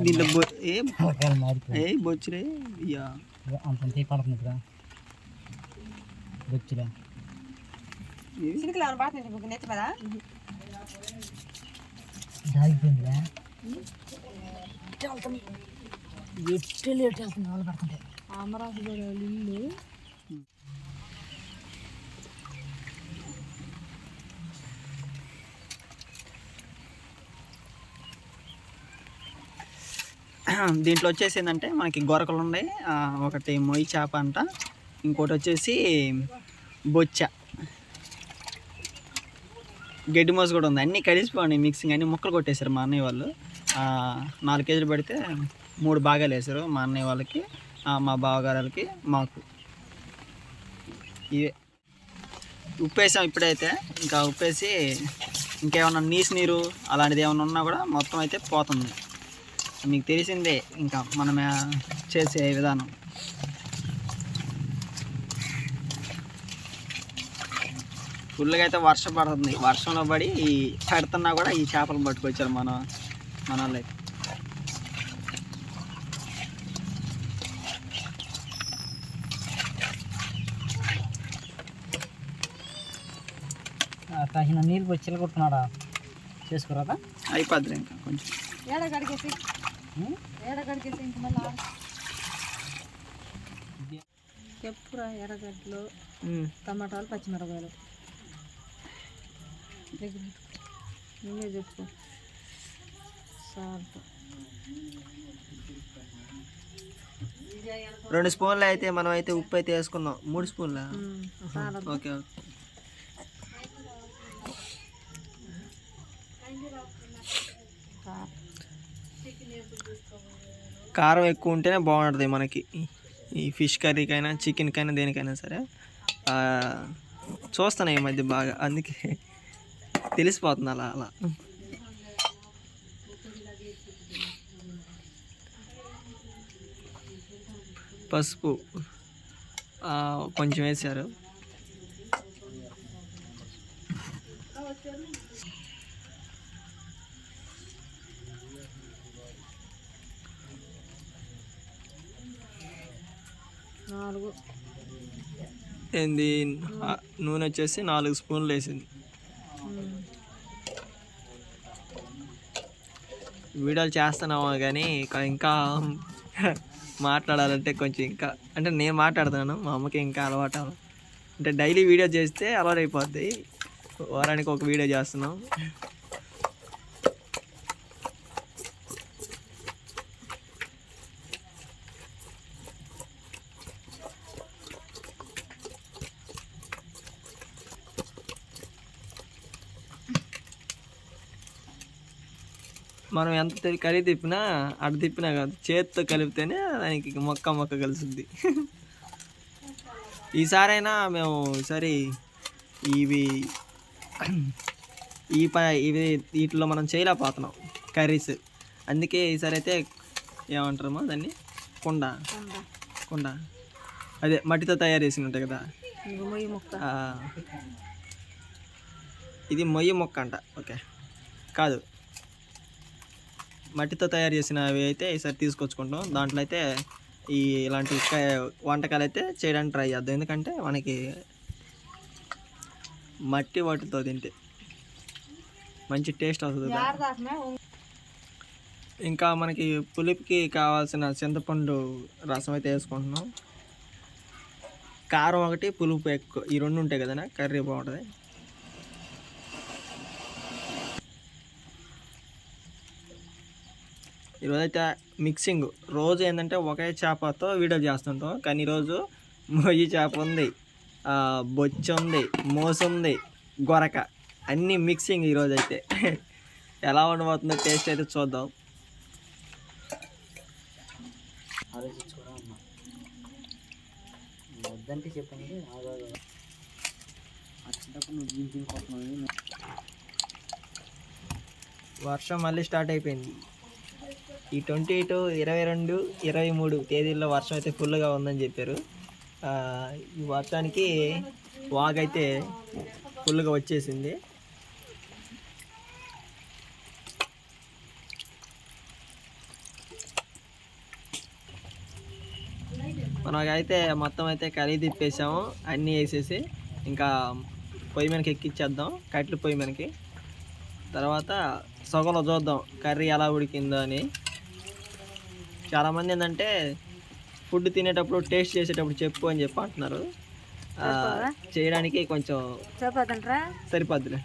దీంట్లో ఏ బొచ్చురే ఇయ్యా అంత పడుతుంది ఇక్కడ బొచ్చురా దాగిపోయిందిరా ఎట్టు లేట్ వెళ్తుంది వాళ్ళు పడుతుంటే అమరావతి ఇల్లు దీంట్లో వచ్చేసి ఏంటంటే మనకి గొరకలు ఉన్నాయి, ఒకటి మొయ్యి చేప అంట, ఇంకోటి వచ్చేసి బొచ్చ, గడ్డి మోస కూడా ఉంది. అన్నీ కలిసిపోయినాయి మిక్సింగ్, అన్నీ ముక్కలు కొట్టేశారు మా అన్నయ్య వాళ్ళు. 4 కేజీలు పెడితే 3 భాగాలు వేసారు మా అన్నయ్య వాళ్ళకి, మా బావగారులకి, మాకు. ఇవే ఉప్పు వేసాం ఇప్పుడైతే. ఇంకా ఉప్పేసి ఇంకేమన్నా నీరు అలాంటిది ఏమన్నా ఉన్నా కూడా మొత్తం అయితే పోతుంది. మీకు తెలిసిందే ఇంకా మనం చేసే విధానం. ఫుల్గా అయితే వర్షం పడుతుంది. వర్షంలో పడి పడుతున్నా కూడా ఈ చేపలు పట్టుకొచ్చారు మన వాళ్ళు అయితే. కాసిన నీళ్ళు వచ్చి కొట్టున్నాడా చేసుకోరాదా అయిపోద్ది ఇంకా కొంచెం చెప్పురా. ఎర్రగడ్డలు, టమాటాలు, పచ్చిమిరపకాయలు నువ్వే చెప్పు. సాల్ట్ 2 స్పూన్లు అయితే మనం అయితే ఉప్పు అయితే వేసుకున్నాం. 3 స్పూన్ల ఓకే. కారం ఎక్కువ ఉంటేనే బాగుంటుంది మనకి, ఈ ఫిష్ కర్రీకైనా చికెన్కైనా దేనికైనా సరే. చూస్తాను ఈ మధ్య బాగా, అందుకే తెలిసిపోతుంది అలా అలా. పసుపు కొంచెం వేసారు. ఏంది నూనె వచ్చేసి 4 స్పూన్లు వేసింది. వీడియోలు చేస్తున్నాము కానీ ఇంకా మాట్లాడాలంటే కొంచెం ఇంకా అంటే నేను మాట్లాడుతున్నాను, మా అమ్మకి ఇంకా అలవాటు. అంటే డైలీ వీడియో చేస్తే అలవాటు అయిపోద్ది. వారానికి ఒక వీడియో చేస్తున్నాం. మనం ఎంత కలిపి తిప్పినా అటు తిప్పినా కాదు, చేతితో కలిపితేనే దానికి మొక్క కలుస్తుంది. ఈసారైనా మేము ఈసారి ఇవి వీటిలో మనం చేయలేకపోతున్నాం కర్రీస్. అందుకే ఈసారి అయితే ఏమంటారమ్మా దాన్ని, కుండ అదే మట్టితో తయారు చేసి ఉంటాయి కదా, ఇది మొయ్యి మొక్క అంట. ఓకే కాదు, మట్టితో తయారు చేసినవి అయితే ఈసారి తీసుకొచ్చుకుంటాం. దాంట్లో అయితే ఇలాంటి వంటకాలు అయితే చేయడానికి ట్రై చేద్దాం. ఎందుకంటే మనకి మట్టి వాటితో తింటే మంచి టేస్ట్ వస్తుంది. ఇంకా మనకి పులుపుకి కావాల్సిన చింతపండు రసం అయితే వేసుకుంటున్నాం. కారం ఒకటి, పులుపు ఎక్కువ, ఈ 2 ఉంటాయి కదా కర్రీ బాగుంటుంది. ఈరోజైతే మిక్సింగ్. రోజు ఏంటంటే ఒకే చేపతో వీడియో చేస్తుంటాం, కానీ ఈరోజు మొయ్యి చేప ఉంది, బొచ్చు ఉంది, మోసు ఉంది, గొరక, అన్నీ మిక్సింగ్ ఈరోజు అయితే. ఎలా ఉండబోతుందో టేస్ట్ అయితే చూద్దాం. వర్షం మళ్ళీ స్టార్ట్ అయిపోయింది. ఈ 28, 22, 23 తేదీల్లో వర్షం అయితే ఫుల్గా ఉందని చెప్పారు. ఈ వర్షానికి వాగైతే ఫుల్గా వచ్చేసింది. మనకైతే మొత్తం అయితే కర్రీ తిప్పేసాము అన్నీ వేసేసి ఇంకా పొయ్యి మీదకి ఎక్కిచ్చేద్దాం కట్టెల పొయ్యి మీదకి. తర్వాత సొగలో చూద్దాం కర్రీ ఎలా ఉడికిందో అని. చాలామంది ఏంటంటే ఫుడ్ తినేటప్పుడు టేస్ట్ చేసేటప్పుడు చెప్పు అని చెప్పి అంటున్నారు. చేయడానికి కొంచెం చెప్పదంట్రా సరిపోద్దులే.